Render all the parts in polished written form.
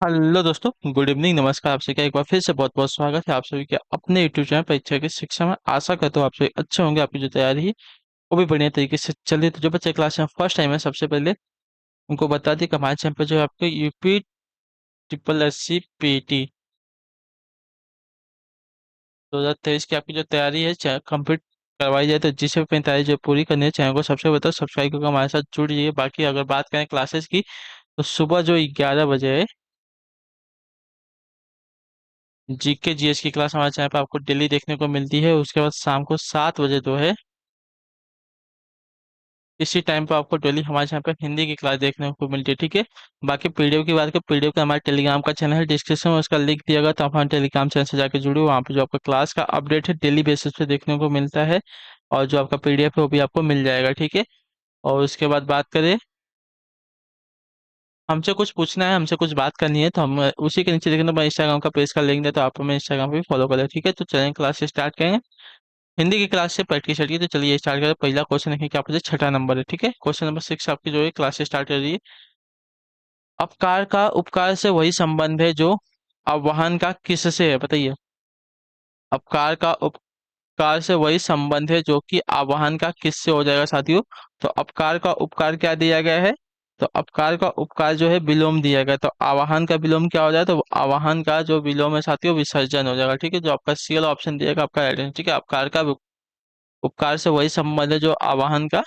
Hello दोस्तों, good evening, नमस्कार। आपसे क्या एक बार फिर से बहुत बहुत स्वागत है आप सभी के अपने यूट्यूब चैनल परीक्षा की शिक्षा में। आशा करता हूँ आप सभी अच्छे होंगे। आपकी जो तैयारी है वो भी बढ़िया तरीके से चल रही है। तो जो बच्चे क्लास में फर्स्ट टाइम है, सबसे पहले उनको बता दी कि हमारे चैनल पर जो है आपको UP triple S C PT 2023 की आपकी जो तैयारी है कंप्लीट करवाई जाए। तो जिसे भी अपनी तैयारी जो पूरी करनी है, चैनल को सबसे बताओ सब्सक्राइब करके हमारे साथ जुड़ जाइए। बाकी अगर बात करें क्लासेस की, तो सुबह जो 11 बजे है जीके जीएस की क्लास हमारे चैनल पर आपको डेली देखने को मिलती है। उसके बाद शाम को 7 बजे जो है इसी टाइम पे आपको डेली हमारे चैनल पर हिंदी की क्लास देखने को मिलती है। ठीक है। बाकी पीडीएफ की बात करें, पीडीएफ का हमारे टेलीग्राम का चैनल है, डिस्क्रिप्शन में उसका लिंक दिया गया, तो आप हमारे टेलीग्राम चैनल से जाकर जुड़े। वहाँ पे जो आपका क्लास का अपडेट है डेली बेसिस पे देखने को मिलता है, और जो आपका पीडीएफ है वो भी आपको मिल जाएगा। ठीक है। और उसके बाद बात करें, हमसे कुछ पूछना है, हमसे कुछ बात करनी है, तो हम उसी के नीचे देखना, मैं इंस्टाग्राम का पेज का लिंक देता हूँ, आप हमें इंस्टाग्राम पे भी फॉलो करें। ठीक है। तो चलें क्लास स्टार्ट करेंगे। हिंदी की क्लास से प्रैक्टिस चलिए, तो चलिए स्टार्ट करें। पहला क्वेश्चन देखिए क्या पूछे, छठा नंबर है। ठीक है। क्वेश्चन नंबर 6 आपकी जो है क्लास से स्टार्ट कर रही है। अपकार का उपकार से वही संबंध है जो आह्वान का किससे है, बताइए। अपकार का उपकार से वही संबंध है जो कि आह्वान का किससे हो जाएगा साथियों। तो अपकार का उपकार क्या दिया गया है, तो अपकार का उपकार जो है विलोम दिया गया है। तो आवाहन का विलोम क्या हो जाए, तो आवाहन का जो विलोम है साथियों विसर्जन हो जाएगा। ठीक है। जो आपका सीएल ऑप्शन दिएगा आपका राइट आंसर। ठीक है। अपकार का उपकार से वही संबंध है जो आवाहन का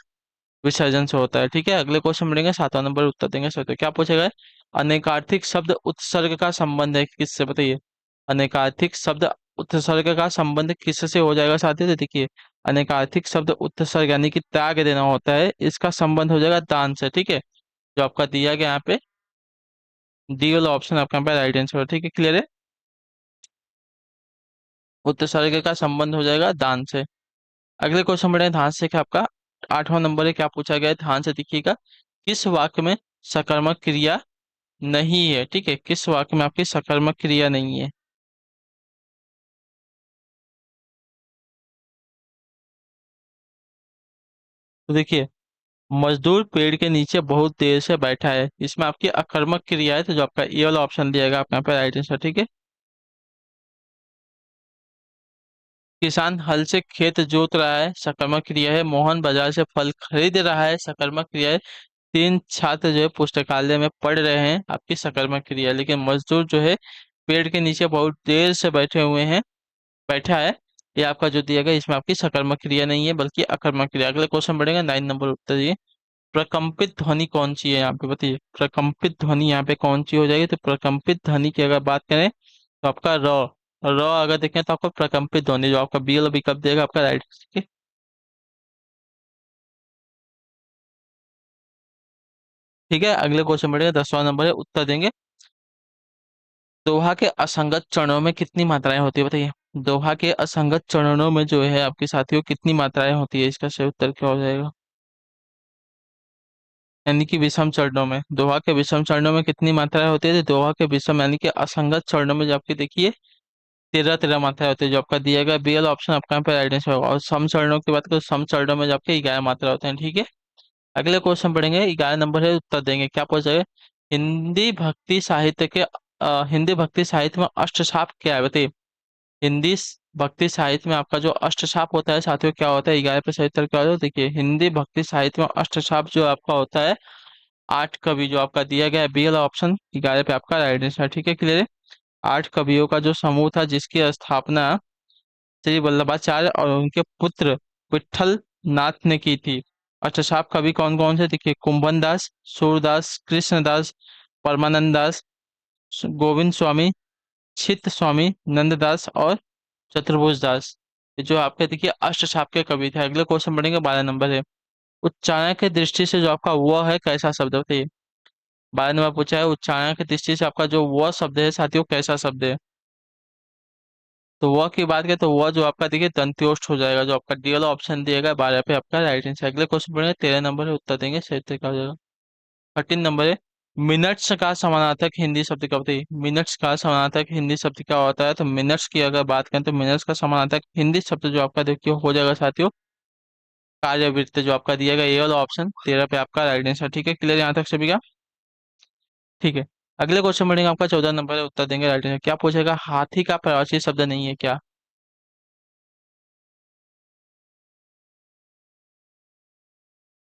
विसर्जन से होता है। ठीक है। अगले क्वेश्चन बढ़ेंगे, 7वां नंबर उत्तर देंगे। सर तो क्या पूछेगा है? अनेकार्थिक शब्द उत्सर्ग का संबंध है किससे, बताइए। अनेकार्थिक शब्द उत्सर्ग का संबंध किससे हो जाएगा साथियों, तो देखिए अनेकार्थिक शब्द उत्सर्ग यानी कि त्याग देना होता है, इसका संबंध हो जाएगा दान से। ठीक है। जो आपका दिया गया यहाँ पे डी वाला ऑप्शन आपका यहाँ पे राइट आंसर है। ठीक है, क्लियर है। उत्सर्ग का संबंध हो जाएगा दान से। अगले क्वेश्चन बढ़े ध्यान से कि आपका 8वां नंबर है, क्या पूछा गया है ध्यान से देखिएगा। किस वाक्य में सकर्मक क्रिया नहीं है, ठीक है, किस वाक्य में आपकी सकर्मक क्रिया नहीं है। तो देखिए मजदूर पेड़ के नीचे बहुत देर से बैठा है, इसमें आपकी अकर्मक क्रिया है, तो जो आपका ये वाला ऑप्शन दिएगा आपका यहाँ पे राइट आंसर। ठीक है। किसान हल से खेत जोत रहा है, सकर्मक क्रिया है। मोहन बाजार से फल खरीद रहा है, सकर्मक क्रिया है। तीन छात्र जो है पुस्तकालय में पढ़ रहे हैं, आपकी सकर्मक क्रिया है। लेकिन मजदूर जो है पेड़ के नीचे बहुत देर से बैठे हुए हैं, बैठा है, ये आपका जो दिया गया इसमें आपकी सकर्मक क्रिया नहीं है बल्कि अकर्मक क्रिया। अगले क्वेश्चन बढ़ेगा 9 नंबर उत्तर दिए। प्रकंपित ध्वनि कौन सी है यहाँ पे, बताइए। प्रकंपित ध्वनि यहाँ पे कौन सी हो जाएगी, तो प्रकंपित ध्वनि की अगर बात करें तो आपका र अगर देखें तो आपका प्रकंपित ध्वनि जो आपका बी वाला विकल्प देगा आपका राइट। ठीक है। ठीक है, अगले क्वेश्चन बढ़ेगा 10वां नंबर है, उत्तर देंगे। दोहा के असंगत चरणों में कितनी मात्राएं होती है, बताइए। दोहा के असंगत चरणों में जो है आपके साथियों कितनी मात्राएं होती है, इसका सही उत्तर क्या हो जाएगा। यानी कि विषम चरणों में, दोहा के विषम चरणों में कितनी मात्राएं होती है, तो दोहा के विषम यानी कि असंगत चरणों में जो आपकी देखिए 13 मात्रा होती है, जो आपका दिया गया बी वाला ऑप्शन आपका यहाँ पे राइट आंसर होगा। और सम चरणों की बात करें तो सम चरणों में जो आपके 11 मात्रा होते हैं। ठीक है। अगले क्वेश्चन पढ़ेंगे, 11 नंबर है, उत्तर देंगे। क्या पूछा है? हिंदी भक्ति साहित्य के हिंदी भक्ति साहित्य में अष्टछाप क्या है, बताइए। भक्ति साहित्य में आपका जो अष्टछाप होता है साथियों क्या होता है, 11 पे सही उत्तर क्या होता है, देखिए हिंदी भक्ति साहित्य में अष्टछाप जो आपका होता है 8 कवि, जो आपका दिया गया है बी वाला ऑप्शन 11 पे आपका राइट आंसर। ठीक है, क्लियर है। 8 कवियों का जो समूह था जिसकी स्थापना श्री वल्लभाचार्य और उनके पुत्र विठल नाथ ने की थी। अष्टछाप कवि कौन कौन से, देखिए कुंभन दास, सूरदास, कृष्णदास, परमानंद दास, गोविंद स्वामी, चित्त स्वामी, नंददास और चतुर्भुज दास। ये जो आपके देखिए अष्टछाप के कवि थे। अगले क्वेश्चन बढ़ेंगे, 12 नंबर है। उच्चारण की दृष्टि से जो आपका वह है कैसा शब्द है, बताइए। 12 नंबर पूछा है, उच्चारण की दृष्टि से आपका जो वह शब्द है साथियों कैसा शब्द है। तो वह की बात करें तो वह जो आपका देखिए दंत्योष्ठ हो जाएगा, जो आपका डी वाला ऑप्शन दिएगा 12 पे आपका राइट आंसर। अगले क्वेश्चन बढ़ेंगे, 13 नंबर है, उत्तर देंगे सही तरीका हो जाएगा। 13 नंबर है, मिनट्स का समानार्थक हिंदी शब्द का बताइए। मिनट्स का समानार्थक हिंदी शब्द क्या होता है, तो मिनट्स की अगर बात करें तो मिनट्स का समानार्थक हिंदी शब्द जो आपका देखिए हो जाएगा साथियों कार्यवृत्त, जो आपका दिया गया ये वाला ऑप्शन 13 पे आपका राइट आंसर। ठीक है, क्लियर यहाँ तक सभी का। ठीक है। अगले क्वेश्चन बढ़ेंगे, आपका 14 नंबर है, उत्तर देंगे राइट आंसर। क्या पूछेगा, हाथी का प्रवासी शब्द नहीं है क्या?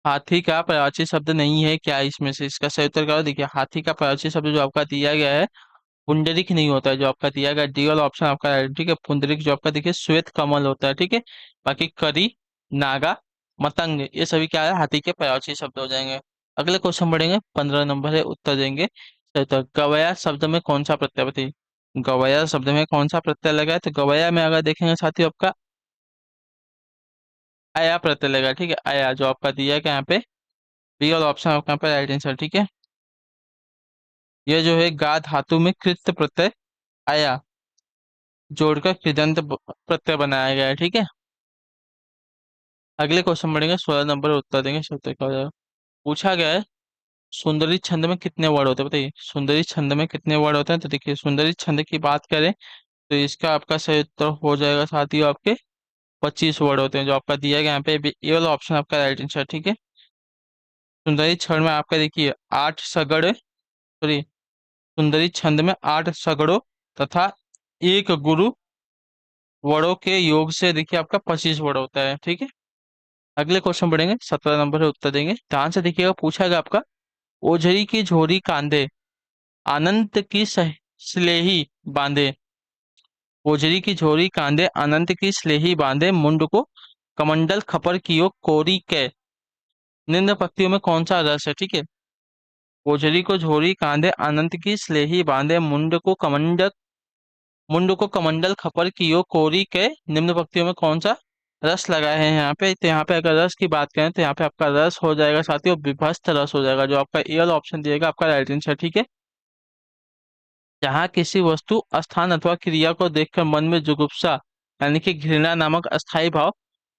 हाथी का प्रवाची शब्द नहीं है क्या, इसमें से इसका सही उत्तर करो। देखिए, हाथी का प्रवाची शब्द जो आपका दिया गया है, पुंडरीक नहीं होता है, जो आपका दिया गया डी वाला ऑप्शन आपका right, ठीक है। पुंडरीक जो आपका देखिए श्वेत कमल होता है, ठीक है। बाकी करी, नागा, मतंग, ये सभी क्या है, हाथी के प्रवाची शब्द हो जाएंगे। अगले क्वेश्चन बढ़ेंगे, 15 नंबर है, उत्तर देंगे सही उत्तर। गवया शब्द में कौन सा प्रत्यय, बताइए। गवया शब्द में कौन सा प्रत्यय लगा है, तो गवया में अगर देखेंगे साथियों, आपका आया प्रत्यय लगा है, ठीक है। आया जो आपका दिया गया यहाँ पे, बी और ऑप्शन आपका यहाँ पे राइट आंसर, ठीक है। ये जो है गा धातु में कृत प्रत्यय आया जोड़कर कृदंत प्रत्यय बनाया गया है, ठीक है। अगले क्वेश्चन बढ़ेंगे, 16 नंबर उत्तर देंगे सब तक हो जाएगा। पूछा गया है, सुंदरी छंद में कितने वर्ड होते हैं, बताइए। सुंदरी छंद में कितने वर्ड होते हैं, तो देखिए सुंदरी छंद की बात करें तो इसका आपका सही उत्तर हो जाएगा साथियों, आपके 25 वर्ड होते हैं, जो आपका दिया गया यहाँ पे ये वाला ऑप्शन आपका राइट आंसर, ठीक है। सुंदरी छंद में आपका देखिए 8 सगड़, सॉरी, सुंदरी छंद में 8 सगड़ों तथा एक गुरु वर्णों के योग से देखिए आपका 25 वर्ड होता है, ठीक है। अगले क्वेश्चन बढ़ेंगे, 17 नंबर है, उत्तर देंगे ध्यान से देखिएगा। पूछा गया आपका, ओझरी की झोरी कांदे अनंत की स्लेही बांधे। ओझरी की झोरी कांदे अनंत की स्लेही बांधे, मुंड को कमंडल खपर कियो कोरी के। निम्न पंक्तियों में कौन सा रस है, ठीक है। ओझरी को झोरी कांधे अनंत की स्लेही बांधे, मुंड को कमंडल खपर कियो कोरी के, निम्न पंक्तियों में कौन सा रस लगाए हैं यहाँ पे, तो यहाँ पे अगर रस की बात करें तो यहाँ पे आपका रस हो जाएगा साथियों, विभस्त रस हो जाएगा, जो आपका ए वाला ऑप्शन दिएगा आपका राइट आंसर, ठीक है। जहाँ किसी वस्तु, स्थान अथवा क्रिया को देखकर मन में जुगुप्सा यानी कि घृणा नामक अस्थायी भाव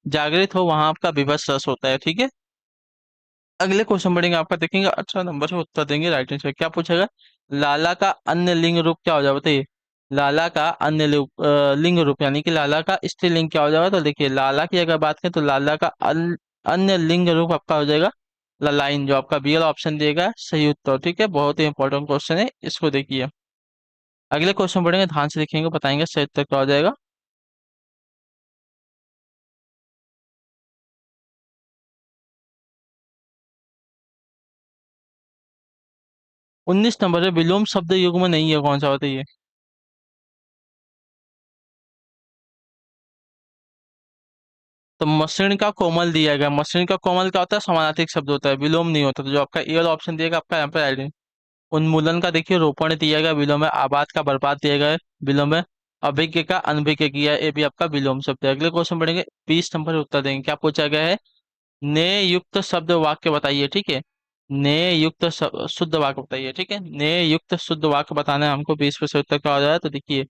जागृत हो, वहां आपका विभत्स रस होता है, ठीक है। अगले क्वेश्चन बढ़ेंगे, आपका देखेंगे 18 नंबर से, उत्तर देंगे राइट आंसर। क्या पूछेगा, लाला का अन्य लिंग रूप क्या हो जाएगा, बताइए। लाला का अन्य लिंग रूप यानी कि लाला का स्त्रीलिंग क्या हो जाएगा, तो देखिए लाला की अगर बात करें तो लाला का अन्य लिंग रूप आपका हो जाएगा ललाइन, जो आपका बी वाला ऑप्शन दिएगा सही उत्तर, ठीक है। बहुत ही इंपॉर्टेंट क्वेश्चन है, इसको देखिए। अगले क्वेश्चन बढ़ेंगे, ध्यान से देखेंगे, बताएंगे सही उत्तर क्या हो जाएगा। 19 नंबर है, विलोम शब्द युग में नहीं है, कौन सा बताइए। तो मसृण का कोमल दिया गया, मसृण का कोमल क्या होता है, समानार्थिक शब्द होता है, विलोम नहीं होता, तो जो आपका ए वाला ऑप्शन दिएगा आपका यहाँ पे राइट। उन्मूलन का देखिए रोपण दिया गया विलोम है, आबाद का बर्बाद दिया गया है विलोम है, अभिज्ञ का अनभिज्ञ किया, ये भी आपका विलोम शब्द है। अगले क्वेश्चन बढ़ेंगे, 20 नंबर उत्तर देंगे। क्या पूछा गया है, ने युक्त शब्द वाक्य बताइए, ठीक है। ने युक्त शुद्ध वाक्य बताइए, ठीक है। ने युक्त शुद्ध वाक्य बताना है हमको, 20% उत्तर क्या हो जाएगा, तो देखिए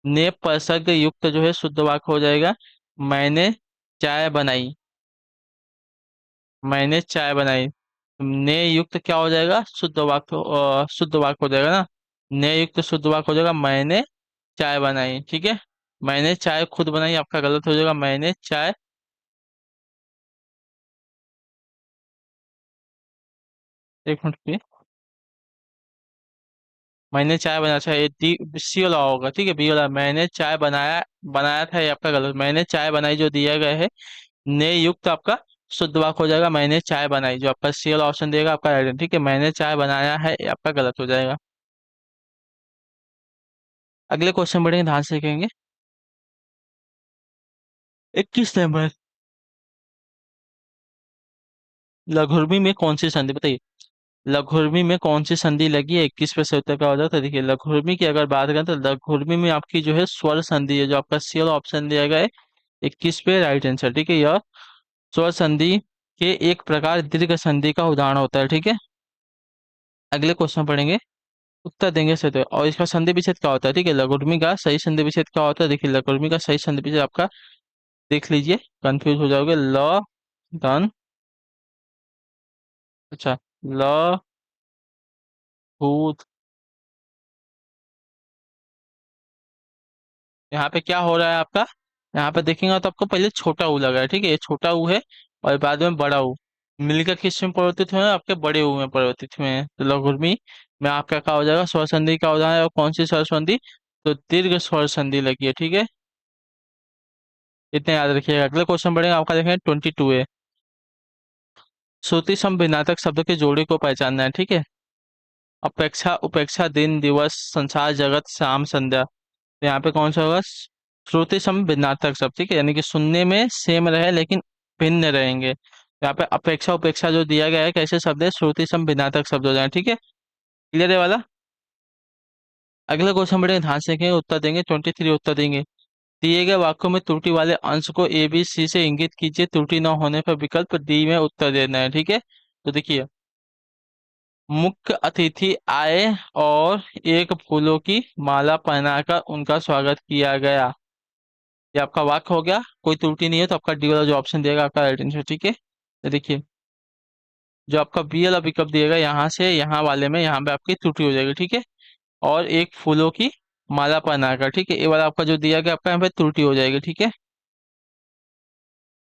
ने प्रसर्ग युक्त जो है शुद्ध वाक्य हो जाएगा, मैंने चाय बनाई, मैंने चाय बनाई। ने युक्त क्या हो जाएगा, शुद्ध वाक्य, शुद्ध वाक्य हो जाएगा ना। ने युक्त शुद्ध वाक्य हो जाएगा, मैंने चाय बनाई, ठीक है। मैंने चाय खुद बनाई आपका गलत हो जाएगा, मैंने चाय, एक मिनट रुकिए। मैंने चाय बनाया, अच्छा ये डी सी वाला होगा, ठीक है। बी वाला, मैंने चाय बनाया, बनाया था, ये आपका गलत, मैंने चाय बनाई जो दिया गया है, ने युक्त आपका शुद्ध वाक्य हो जाएगा, मैंने चाय बनाई, जो आपका सी वाला ऑप्शन देगा आपका राइट, ठीक है। मैंने चाय बनाया है, ये आपका गलत हो जाएगा। अगले क्वेश्चन बढ़ेंगे, ध्यान से देखेंगे। 21 नंबर, लघुर्मी में कौन सी संधि, बताइए। लघुर्मी में कौन सी संधि लगी है, 21 पे उत्तर का हो जाता है। देखिए लघुर्मी की अगर बात करें तो लघुर्मी में आपकी जो है स्वर संधि है, जो आपका सी वाला ऑप्शन दिया गया है 21 पे राइट आंसर, ठीक है। यह स्वर संधि के एक प्रकार दीर्घ संधि का उदाहरण होता है, ठीक है। अगले क्वेश्चन पढ़ेंगे, उत्तर देंगे सही तो। और इसका संधि विच्छेद क्या होता है, ठीक है। लघुर्मी का सही संधि विच्छेद क्या होता है, देखिए लघुर्मी का सही संधि विच्छेद आपका देख लीजिए, कंफ्यूज हो जाओगे। ल धन, अच्छा, ल हू, यहाँ पे क्या हो रहा है आपका, यहाँ पे देखेंगे तो आपको पहले छोटा ऊ लगा है, ठीक है, ये छोटा ऊ है, और बाद में बड़ा ऊ, मिलकर किस में परिवर्तित हुए हैं, आपके बड़े ऊ में परिवर्तित हुए हैं, तो लघुर्मी में आपका क्या हो जाएगा, स्वर संधि का उदाहरण है, और कौन सी स्वर संधि, तो दीर्घ स्वर संधि लगी है, ठीक है। इतने याद रखिएगा। अगले क्वेश्चन बढ़ेगा, आपका देखें 22 है। श्रुति सम भिन्नार्थक शब्दों के जोड़े को पहचानना है, ठीक है। अपेक्षा, उपेक्षा, दिन, दिवस, संसार, जगत, शाम, संध्या। तो यहाँ पे कौन सा होगा, श्रुति सम भिन्नार्थक शब्द, ठीक है, यानी कि सुनने में सेम रहे लेकिन भिन्न रहेंगे। यहाँ पे अपेक्षा उपेक्षा जो दिया गया है कैसे शब्द है, श्रुति सम भिन्नार्थक शब्द हो जाए, ठीक है। क्लियर है वाला। अगला क्वेश्चन बढ़ेगा, ध्यान से देखेंगे, उत्तर देंगे। 23 उत्तर देंगे। दिए गए वाक्यों में त्रुटि वाले अंश को ए बी सी से इंगित कीजिए, त्रुटि न होने पर विकल्प डी में उत्तर देना है, ठीक है। तो देखिए, मुख्य अतिथि आए और एक फूलों की माला पहनाकर उनका स्वागत किया गया। ये आपका वाक्य हो गया, कोई त्रुटि नहीं है, तो आपका डी वाला जो ऑप्शन दिएगा आपका राइट आंसर, ठीक है। तो देखिए, जो आपका बी वाला विकल्प दिएगा यहाँ से यहाँ वाले में, यहाँ पे आपकी त्रुटि हो जाएगी, ठीक है। और एक फूलों की माला पहनाकर, ठीक है, ये वाला आपका जो दिया गया आपका यहाँ पे त्रुटि हो जाएगी, ठीक है।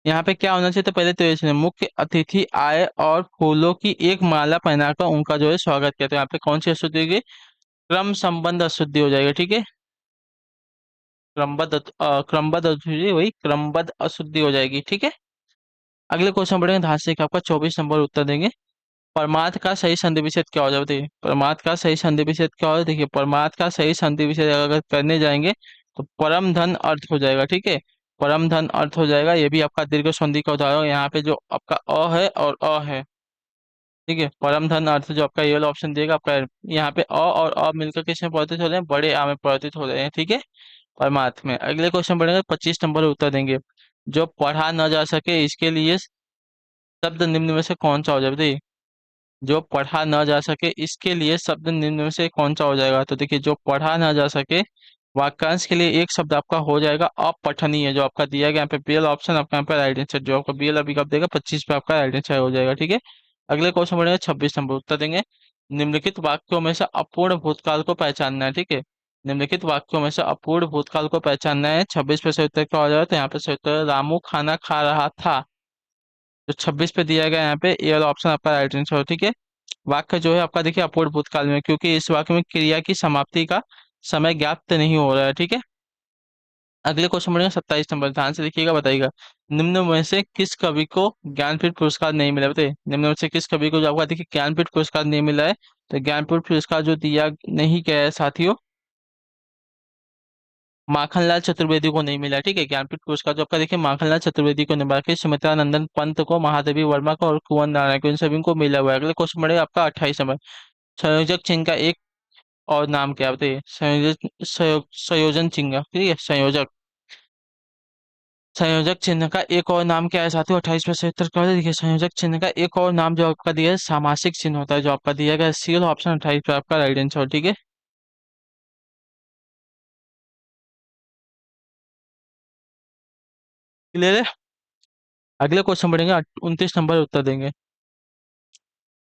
यहाँ पे क्या होना चाहिए, तो पहले तो ये सुनिए, मुख्य अतिथि आए और फूलों की एक माला पहनाकर उनका जो है स्वागत किया, तो यहाँ पे कौन सी अशुद्धि होगी, क्रम संबंध अशुद्धि हो जाएगी, ठीक है। क्रमबद्ध अशुद्धि, वही क्रमबद्ध अशुद्धि हो जाएगी, ठीक है। अगले क्वेश्चन बढ़ेंगे, ध्यान से, आपका 24 उत्तर देंगे। परमार्थ का सही संधि विच्छेद क्या हो जाए, बताइए परमार्थ का सही संधि विच्छेद क्या हो, देखिए परमार्थ का सही संधि विच्छेद अगर करने जाएंगे तो परम धन अर्थ हो जाएगा, ठीक है। परम धन अर्थ हो जाएगा, ये भी आपका दीर्घ संधि का उदाहरण है। यहाँ पे जो आपका अ है और अ है, ठीक है, परम धन अर्थ जो आपका ये वाला ऑप्शन देगा आपका, यहाँ पे अ और अ मिलकर किसमें परिवर्तित हो रहे हैं, बड़े आ में परिवर्तित हो रहे हैं, ठीक है, परमार्थ में। अगले क्वेश्चन बढ़ेंगे, 25 उत्तर देंगे। जो पढ़ा न जा सके इसके लिए शब्द निम्न में से कौन सा हो जाए, बताइए। जो पढ़ा न जा सके इसके लिए शब्द निम्न में से कौन सा हो जाएगा, तो देखिए, जो पढ़ा न जा सके वाक्यांश के लिए एक शब्द आपका हो जाएगा अपठनीय, जो आपका दिया गया यहाँ पे बी ऑप्शन आपका यहाँ पे राइट आंसर, जो आपका बी अभी कब देगा 25 पे आपका राइट आंसर हो जाएगा, ठीक है। अगले क्वेश्चन बढ़ेगा, 26 उत्तर देंगे। निम्नलिखित वाक्यों में से अपूर्ण भूतकाल को पहचानना है, ठीक है। निम्नलिखित वाक्यों में से अपूर्ण भूतकाल को पहचानना है, 26 पे से उत्तर क्या हो जाएगा, तो यहाँ पे से उत्तर रामू खाना खा रहा था, जो 26 पे दिया गया यहाँ पे ए वाला ऑप्शन आपका राइट आंसर हो, ठीक है। वाक्य जो है आपका देखिए अपूर्ण भूतकाल में, क्योंकि इस वाक्य में क्रिया की समाप्ति का समय ज्ञात नहीं हो रहा है, ठीक है। अगले क्वेश्चन बढ़ेगा, 27 ध्यान से देखिएगा, बताइएगा। निम्न में से किस कवि को ज्ञानपीठ पुरस्कार नहीं मिला, बताइए निम्न में से किस कवि को जो आपका देखिए ज्ञानपीठ पुरस्कार नहीं मिला है, तो ज्ञानपीठ पुरस्कार जो दिया नहीं गया है साथियों, माखनलाल चतुर्वेदी को नहीं मिला, ठीक है। ज्ञानपीठ पुरस्कार जो आपका देखिए माखनलाल चतुर्वेदी को नहीं मिला, कि सुमित्रा नंदन पंत को, महादेवी वर्मा को और कुंवर नारायण को, इन सभी को मिला हुआ है। अगले क्वेश्चन बढ़ेगा आपका 28 संयोजक चिन्ह का एक और नाम क्या है, बताइए संयोजन चिन्ह, ठीक है, संयोजक, संयोजक चिन्ह का एक और नाम क्या है साथियों, 28 में से उत्तर क्या होता है, देखिए संयोजक चिन्ह का एक और नाम जो आपका दिया है सामासिक चिन्ह होता है, जो आपका दिया गया सी ऑप्शन 28 पे आपका राइट आंसर, ठीक है। क्लियर है। अगले क्वेश्चन बढ़ेंगे, 29 उत्तर देंगे।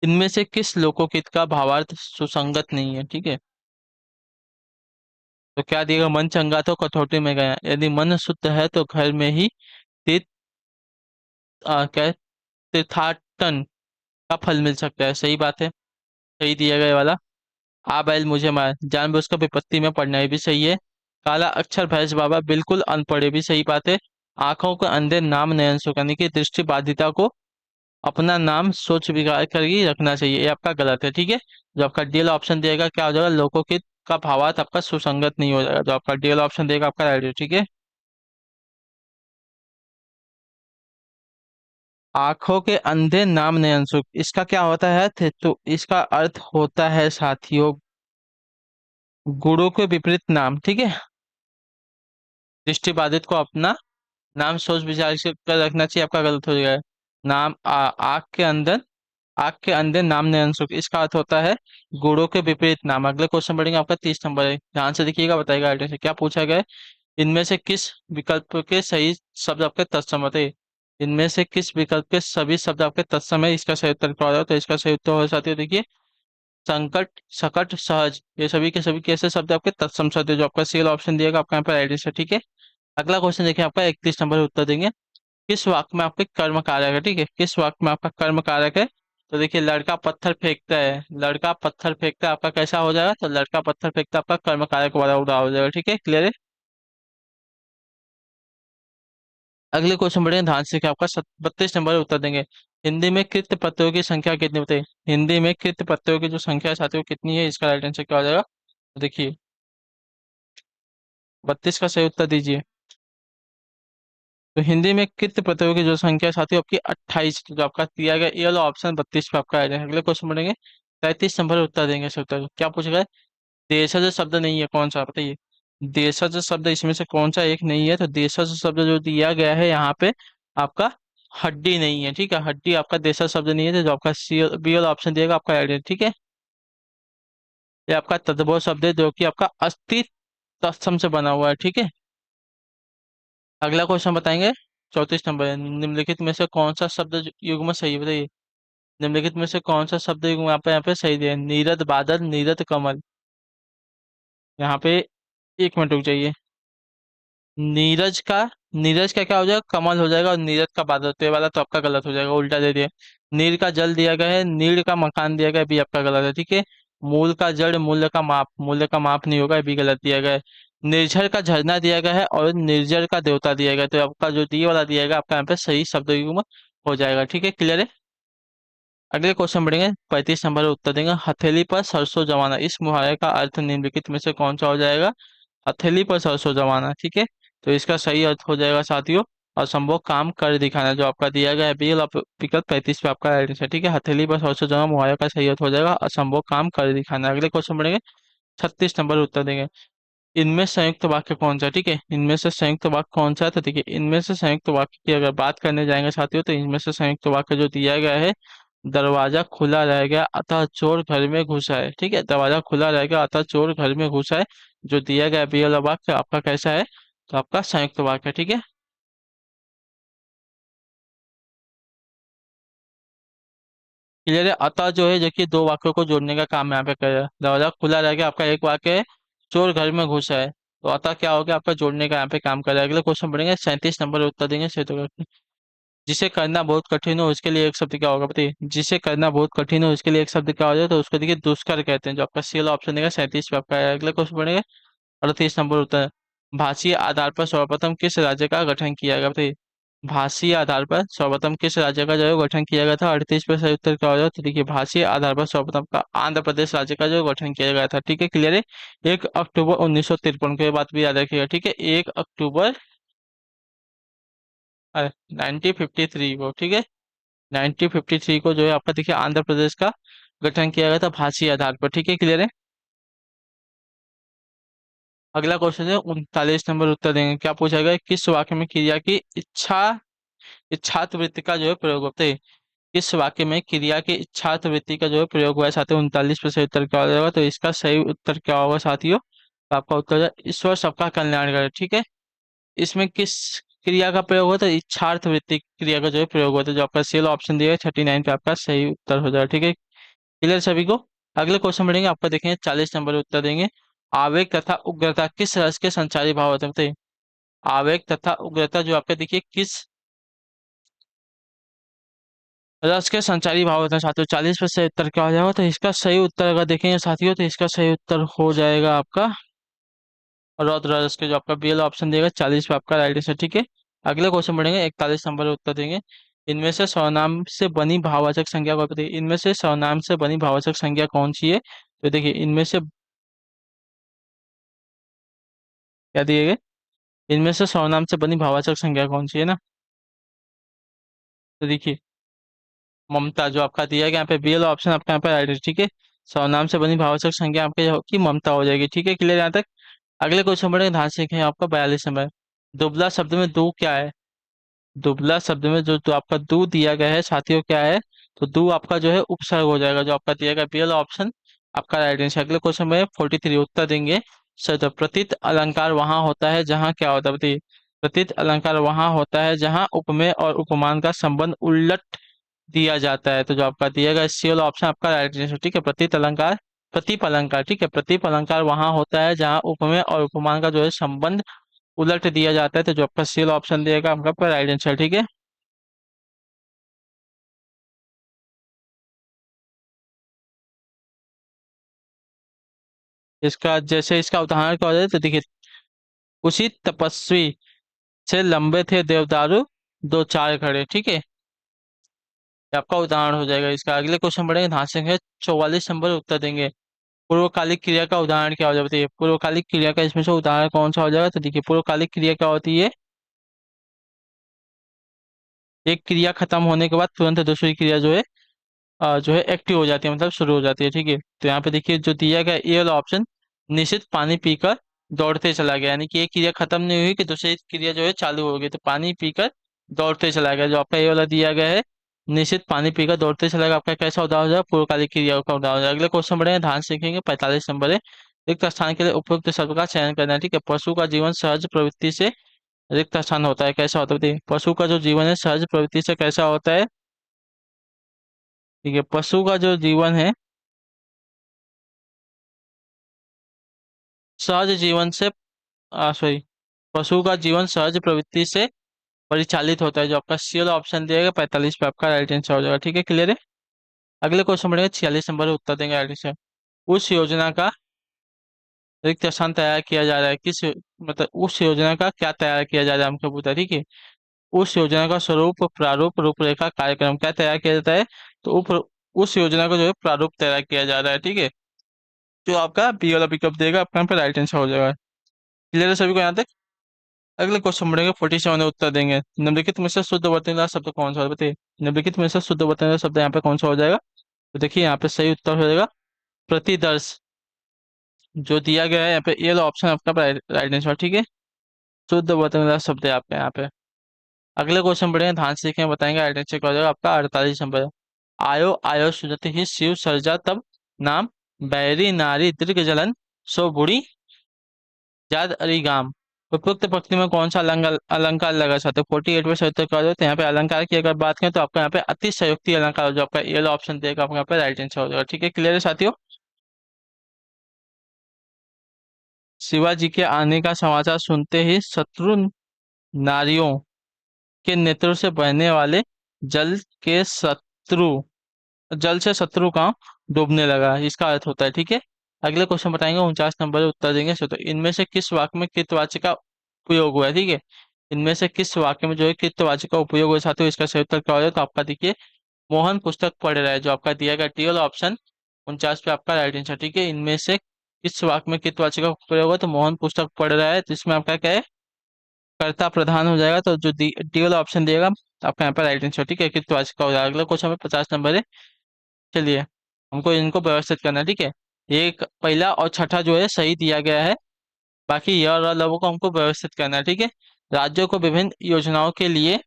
इनमें से किस लोकोकित का भावार्थ सुसंगत नहीं है, ठीक है। तो क्या दिएगा, मन चंगा तो कसौटी में गया, यदि मन शुद्ध है तो घर में ही तीर्थ क्या तीर्थाटन का फल मिल सकता है, सही बात है, सही दिया गया ये वाला। आ बैल मुझे मार, जानबूझ कर विपत्ति में पड़ना, ये भी सही है। काला अक्षर भैंस बाबा, बिल्कुल अनपढ़, ये भी सही बात है। आंखों को अंधे नाम नयन सो, यानी कि दृष्टि बाधिता को अपना नाम सोच विचार कर ही रखना चाहिए, ये आपका गलत है, ठीक है। जो आपका डीएल ऑप्शन देगा क्या हो जाएगा, लोकोकित का भावार्थ आपका सुसंगत नहीं हो जाएगा, जो आपका डीएल ऑप्शन देगा आपका राइट है, ठीक है। आंखों के अंधे नाम नयन सुख, इसका क्या होता है, तो इसका अर्थ होता है साथियों गुरु के विपरीत नाम, ठीक है। दृष्टिबाधित को अपना नाम सोच विचार से कर रखना चाहिए, आपका गलत हो जाएगा। नाम आँख के अंदर, आँख के अंदर नाम नयन सुख, इसका अर्थ होता है गुरु के विपरीत नाम। अगले क्वेश्चन बढ़ेंगे, आपका 30 है, ध्यान से देखिएगा, बताइएगा आइडिया से क्या पूछा गया है। इनमें से किस विकल्प के सही शब्द आपके तत्सम है, इनमें से किस विकल्प के सभी शब्द आपके तत्सम है, इसका सही उत्तर क्या होगा, तो इसका सही उत्तर हो साथियों देखिए, संकट, सकट, सहज, ये सभी के सभी कैसे शब्द आपके तत्सम शब्द है, जो आपका सी ऑप्शन दिएगा आपका यहाँ पर आइडिया से, ठीक है। अगला क्वेश्चन देखिए, आपका 31 उत्तर देंगे। किस वाक्य में आपके कर्म कारक है, ठीक है, किस वाक्य में आपका कर्म कारक है, तो देखिए, लड़का पत्थर फेंकता है, लड़का पत्थर फेंकता है, आपका कैसा हो जाएगा? तो लड़का पत्थर फेंकता है आपका कर्म कारक वाला उड़ा हो जाएगा। ठीक है, क्लियर है? अगले क्वेश्चन बढ़ेंगे ध्यान से कि आपका 32 नंबर उत्तर देंगे। हिंदी में कृत प्रत्ययों की संख्या कितनी बताइए? हिंदी में कृत प्रत्ययों की जो संख्या है साथियों कितनी है, इसका राइट आंसर क्या हो जाएगा? तो देखिए, 32 का सही उत्तर दीजिए। तो हिंदी में कृत प्रत्ययों की जो संख्या है साथियों आपकी 28, जो आपका दिया गया ये वाला ऑप्शन 32 पे आपका आ जाएगा। अगले क्वेश्चन बढ़ेंगे। 33 नंबर उत्तर देंगे इस उत्तर को। क्या पूछा गया? देशज शब्द नहीं है, कौन सा बताइए? देशज शब्द इसमें से कौन सा एक नहीं है? तो देशज शब्द जो दिया गया है यहाँ पे आपका हड्डी नहीं है। ठीक है, हड्डी आपका देशज शब्द नहीं है, तो जो आपका सी बी वाला ऑप्शन दिएगा आपका आइडिया। ठीक है, ये आपका तद्भव शब्द है जो कि आपका अस्थि तत्सम से बना हुआ है। ठीक है, अगला क्वेश्चन बताएंगे। 34 नंबर है, निम्नलिखित में से कौन सा शब्द युग्म सही है बताइए? निम्नलिखित में से कौन सा शब्द युग्म यहाँ पे सही दिया है? नीरद बादल, नीरद कमल। यहाँ पे एक मिनट रुक जाइए। नीरज का, नीरज का क्या हो जाएगा? कमल हो जाएगा, और नीरज का बादल, तो ये वाला तो आपका गलत हो जाएगा, उल्टा दे दिया। नीर का जल दिया गया है, नीर का मकान दिया गया है, भी आपका गलत है। ठीक है, मूल का जड़, मूल्य का माप, मूल्य का माप नहीं होगा, ये भी गलत दिया गया है। निर्झर का झरना दिया गया है, और निर्जर का देवता दिया गया है, तो आपका जो दी वाला दिया गया आपका यहाँ पे सही शब्द युग्म हो जाएगा। ठीक है, क्लियर है? अगले क्वेश्चन बढ़ेंगे। 35 नंबर उत्तर देंगे। हथेली पर सरसों जमाना, इस मुहावरे का अर्थ निम्नलिखित में से कौन सा हो जाएगा? हथेली पर सरसों जमाना। ठीक है, तो इसका सही अर्थ हो जाएगा साथियों असंभव काम कर दिखाना, जो आपका दिया गया है बी और विकल्प 35 पे आपका राइट आंसर। ठीक है, हथेली पर सरसों जमा मुहैया का सही अर्थ हो जाएगा असंभव काम कर दिखाना। अगले क्वेश्चन बढ़ेंगे। 36 नंबर उत्तर देंगे। इनमें संयुक्त वाक्य कौन सा है? ठीक है, इनमें से संयुक्त वाक्य कौन सा है? तो देखिए, इनमें से संयुक्त वाक्य की अगर बात करने जाएंगे साथियों, तो इनमें से संयुक्त वाक्य जो दिया गया है, दरवाजा खुला रह गया अतः चोर घर में घुसा है। ठीक है, दरवाजा खुला रह गया अतः चोर घर में घुसा है, जो दिया गया बी वाला वाक्य आपका कैसा है? तो आपका संयुक्त वाक्य है। ठीक है, क्लियर है? अतः जो है देखिए, दो वाक्यों को जोड़ने का काम यहाँ पे कर रहा है। दरवाजा खुला रह गया आपका एक वाक्य है, चोर घर में घुसा है, तो अतः क्या हो गया आपका? जोड़ने का यहाँ पे काम कर रहा है। अगले क्वेश्चन बढ़ेंगे। 37 नंबर उत्तर देंगे जिसे करना बहुत कठिन हो उसके लिए एक शब्द क्या होगा बताइए? जिसे करना बहुत कठिन हो उसके लिए एक शब्द क्या हो जाए? तो उसको देखिए दुष्कर कहते हैं, जो आपका सी वाला ऑप्शन देगा 37 पे आपका है। अगला क्वेश्चन बढ़ेगा। 38 नंबर उत्तर। भाषीय आधार पर सर्वप्रथम किस राज्य का गठन किया गया बताइए? भाषीय आधार पर सर्वप्रथम किस राज्य का जो है गठन किया गया था? 38 पे सही उत्तर क्या हो जाए? तो देखिए, भाषीय आधार पर सर्वप्रथम का आंध्र प्रदेश राज्य का जो गठन किया गया था। ठीक है, क्लियर है? 1 अक्टूबर 1953 को, ये बात भी याद रखिएगा। ठीक है, 1 अक्टूबर 1953 को। ठीक है, 1953 को जो है आपका देखिए आंध्र प्रदेश का गठन किया गया था भाषी आधार पर। ठीक है, क्लियर है? अगला क्वेश्चन है। 39 नंबर उत्तर देंगे। क्या पूछा गया है? किस वाक्य में क्रिया की इच्छात वृत्ति का जो है प्रयोग होता है? किस वाक्य में क्रिया की इच्छात वृत्ति का जो है प्रयोग हुआ है साथियों? 39 पे सही उत्तर क्या हो जाएगा? तो इसका सही उत्तर क्या होगा साथियों? तो आपका उत्तर हो जाएगा, ईश्वर सबका कल्याण करे। ठीक है, इसमें किस क्रिया का प्रयोग होता है? इच्छार्थ वृत्ति क्रिया का जो है प्रयोग होता है, जो आपका सेल ऑप्शन दिया है 39 पे आपका सही उत्तर हो जाएगा। ठीक है, क्लियर सभी को? अगले क्वेश्चन बढ़ेंगे। आपका देखेंगे 40 नंबर उत्तर देंगे। आवेग तथा उग्रता किस रस के संचारी भाव होते हैं बताइए? आवेग तथा उग्रता जो आपके देखिए किस रस के संचारी भाव होते हैं साथियों? 40 पे सही उत्तर क्या हो जाएगा? तो इसका सही उत्तर अगर देखेंगे साथियों, तो इसका सही उत्तर हो जाएगा आपका रौद्र रस के, जो आपका बी वाला ऑप्शन देगा 40 पे आपका राइट आंसर। ठीक है, अगले क्वेश्चन बढ़ेंगे। 41 नंबर उत्तर देंगे। इनमें से सर्वनाम से बनी भाववाचक संज्ञा को बताइए? इनमें से सर्वनाम से बनी भाववाचक संज्ञा कौन सी है? तो देखिए, इनमें से क्या दिए गए? इनमें से सर्वनाम से बनी भाववाचक संज्ञा कौन सी है ना? तो देखिए, ममता जो आपका दिया गया यहाँ पे बी वाला ऑप्शन आपका यहाँ पे राइट है। ठीक है, सर्वनाम से बनी भाववाचक संज्ञा आपके की ममता हो जाएगी। ठीक है, क्लियर यहाँ तक? अगले क्वेश्चन बढ़ेंगे, ध्यान से देखें आपका 42 नंबर। दुबला शब्द में दो क्या है? दुबला शब्द में जो आपका दू दिया गया है साथियों क्या है? तो दू आपका जो है उपसर्ग हो जाएगा, जो आपका दिया गया बी वाला ऑप्शन आपका राइट आंसर। अगले क्वेश्चन में 43 उत्तर देंगे। सर, प्रतीत अलंकार वहां होता है जहां क्या होता है बताइए? प्रतीत अलंकार वहां होता है जहां उपमेय और उपमान का संबंध उलट दिया जाता है, तो जो आपका दिया गया सी वाला ऑप्शन आपका राइट आंसर। ठीक है, प्रतीत अलंकार, प्रतीप अलंकार। ठीक है, प्रतीप अलंकार वहां होता है जहां उपमेय और उपमान का जो है संबंध उलट दिया जाता है, तो जो आपका सी वाला ऑप्शन दिएगा आपका राइट आंसर। ठीक है, इसका जैसे इसका उदाहरण क्या हो जाए तो देखिए, उसी तपस्वी से लंबे थे देवदारू दो चार खड़े, ठीक है। ये आपका उदाहरण हो जाएगा इसका। अगले क्वेश्चन बढ़ेंगे, ध्यान से देंगे, 44 नंबर उत्तर देंगे। पूर्वकालिक क्रिया का उदाहरण क्या हो जाए बताइए, पूर्वकालिक क्रिया का इसमें से उदाहरण कौन सा हो जाएगा। तो देखिए, पूर्वकालिक क्रिया क्या होती है, एक क्रिया खत्म होने के बाद तुरंत दूसरी क्रिया जो है एक्टिव हो जाती है, मतलब शुरू हो जाती है, ठीक है। तो यहाँ पे देखिए जो दिया गया ए वाला ऑप्शन, निश्चित पानी पीकर दौड़ते चला गया, यानी कि एक क्रिया खत्म नहीं हुई कि दूसरी क्रिया जो है चालू हो गई, तो पानी पीकर दौड़ते चला गया, जो आपका ए वाला दिया गया है, निश्चित पानी पीकर दौड़ते चला गया, आपका कैसा उदाहरण हो जाएगा, पूर्वकालिक क्रिया का उदाहरण हो जाएगा। अगले क्वेश्चन बढ़ेंगे, ध्यान से देखेंगे, 45 नंबर है। रिक्त स्थान के लिए उपयुक्त शब्द का चयन करना है, ठीक है। पशु का जीवन सहज प्रवृत्ति से रिक्त स्थान होता है, कैसा होता है बताइए? पशु का जो जीवन है सहज प्रवृत्ति से कैसा होता है, ठीक है। पशु का जो जीवन है सहज जीवन से, सॉरी, पशु का जीवन सहज प्रवृत्ति से परिचालित होता है, जो आपका सी वाला ऑप्शन दिएगा 45 पे आपका राइट आंसर हो जाएगा, ठीक है, क्लियर है। अगले क्वेश्चन बढ़ेगा, 46 नंबर उत्तर देंगे राइट आंसर। उस योजना का रिक्त स्थान तैयार किया जा रहा है, मतलब उस योजना का क्या तैयार किया जा रहा है हमको पूछा, ठीक है। उस योजना का स्वरूप प्रारूप रूपरेखा कार्यक्रम क्या तैयार किया जाता है, तो उस योजना का जो है प्रारूप तैयार किया जा रहा है, ठीक है। जो आपका बी वाला पिकअप देगा आपका यहाँ पे राइट आंसर हो जाएगा, क्लियर है सभी को यहाँ तक। अगले क्वेश्चन बढ़ेगा, 47 उत्तर देंगे। निम्नलिखित में से शुद्ध वर्तनीय शब्द कौन सा है बताइए, निम्नलिखित में से शुद्ध वर्तनीय शब्द यहाँ पे कौन सा हो जाएगा। तो देखिए यहाँ पे सही उत्तर हो जाएगा प्रतिदर्श, जो दिया गया है यहाँ पे, ये वाला ऑप्शन आपका राइट आंसर, ठीक है। शुद्ध वर्तनीय शब्द है आपका यहाँ पे। अगले क्वेश्चन बढ़ेंगे, ध्यान से देखें, बताएंगे राइट आंसर क्या हो जाएगा आपका, 48 नंबर। आयो आयो सुजति ही शिव सर्जा तब नाम, बैरी नारी दीर्घ जलन सो बुढ़ी जाद अरिगाम। उपयुक्त पंक्ति में कौन सा अलंकार अलंकार लगा सकते हैं, 48 पे सही उत्तर कर दो। तो यहाँ पे अलंकार की अगर बात करें तो आपका यहाँ पे अतिशयोक्ति अलंकार, जो आपका ये ऑप्शन देगा आपका यहाँ पे राइट आंसर हो जाएगा, ठीक है, क्लियर है साथियों। शिवाजी के आने का समाचार सुनते ही शत्रु नारियों के नेत्रों से बहने वाले जल के शत्रु जल से शत्रु का डूबने लगा, इसका अर्थ होता है, ठीक है। अगले क्वेश्चन बताएंगे, 49 नंबर उत्तर देंगे। तो इनमें से किस वाक्य में कृतवाची का उपयोग हुआ है, ठीक है। इनमें से किस वाक्य में जो है कृतवाची का उपयोग हुआ है साथियों, इसका सही उत्तर क्या हो जाए, तो आपका देखिए, मोहन पुस्तक पढ़ रहा है, जो आपका दिया गया टी वाला ऑप्शन 49 पे आपका राइट आंसर, ठीक है। इनमें से किस वाक्य में कृतवाची का उपयोग हुआ, तो मोहन पुस्तक पढ़ रहा है, तो इसमें आपका क्या है, कर्ता प्रधान हो जाएगा, तो जो डी वाला ऑप्शन दिएगा आपका यहाँ पर राइट आंसर, ठीक है, कृतवाची का हो जाएगा। अगला क्वेश्चन में 50 नंबर है, चलिए हमको इनको व्यवस्थित करना है, ठीक है। एक पहला और छठा जो है सही दिया गया है, बाकी ये और लवों को हमको व्यवस्थित करना है, ठीक है। राज्यों को विभिन्न योजनाओं के लिए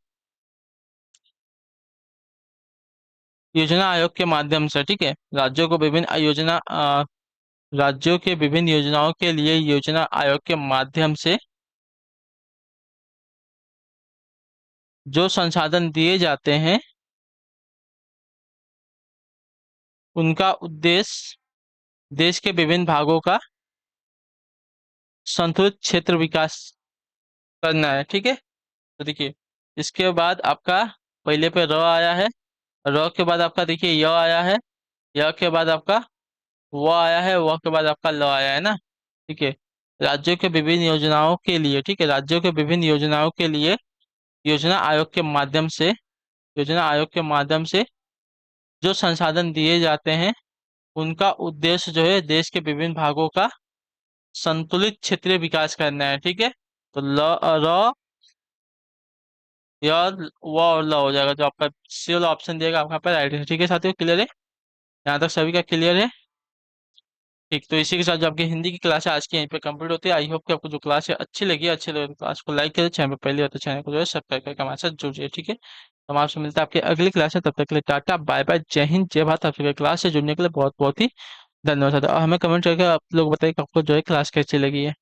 योजना आयोग के माध्यम से, ठीक है, राज्यों के विभिन्न योजनाओं के लिए योजना आयोग के माध्यम से जो संसाधन दिए जाते हैं, उनका उद्देश्य देश के विभिन्न भागों का संतुलित क्षेत्र विकास करना है, ठीक है। तो देखिए, इसके बाद आपका पहले पे र आया है, र के बाद आपका देखिए य आया है, य के बाद आपका व आया है, व के बाद आपका ल आया है ना, ठीक है। राज्यों के विभिन्न योजनाओं के लिए, ठीक है, राज्यों के विभिन्न योजनाओं के लिए योजना आयोग के माध्यम से योजना आयोग के माध्यम से जो संसाधन दिए जाते हैं, उनका उद्देश्य जो है देश के विभिन्न भागों का संतुलित क्षेत्रीय विकास करना है, ठीक है। तो र यार वो और ला हो जाएगा, जो आपका सी वाला ऑप्शन दिएगा आपका पे राइट है, ठीक है साथियों, क्लियर है, यहाँ तक सभी का क्लियर है। ठीक, तो इसी के साथ जो आपकी हिंदी की क्लास है आज की यहीं पे कंप्लीट होती है। आई होप कि आपको जो क्लास है अच्छी लगी, अच्छी लगे तो क्लास को लाइक करें, चैनल पे पहले हो तो चैनल को जो है सब्सक्राइब करके हमारे साथ जुड़िए, ठीक है। तो हम आपसे मिलते हैं आपकी अगली क्लास में, तब तक के लिए टाटा बाय बाय, जय हिंद जय भारत। आपके क्लास से जुड़ने के लिए बहुत बहुत ही धन्यवाद। और हमें कमेंट करके आप लोग बताइए कि आपको जो है क्लास कैसी लगी है।